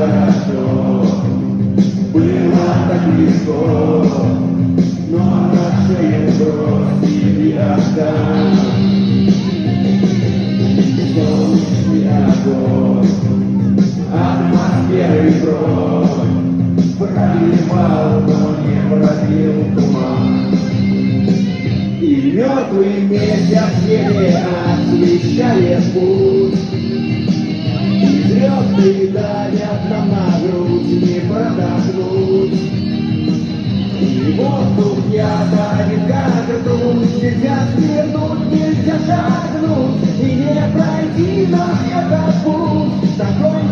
хорошо, было так легко, но на шее бросили останок. Солнечный огонь, атмосферы бронь, проливал, но не пробил туман. И мертвый месяц еле освещает путь, и звезды давят нам на грудь, не продохнуть. И воздух ядовит, как ртуть, нельзя свернуть, нельзя шагнуть, и не пройти нам этот путь. Такой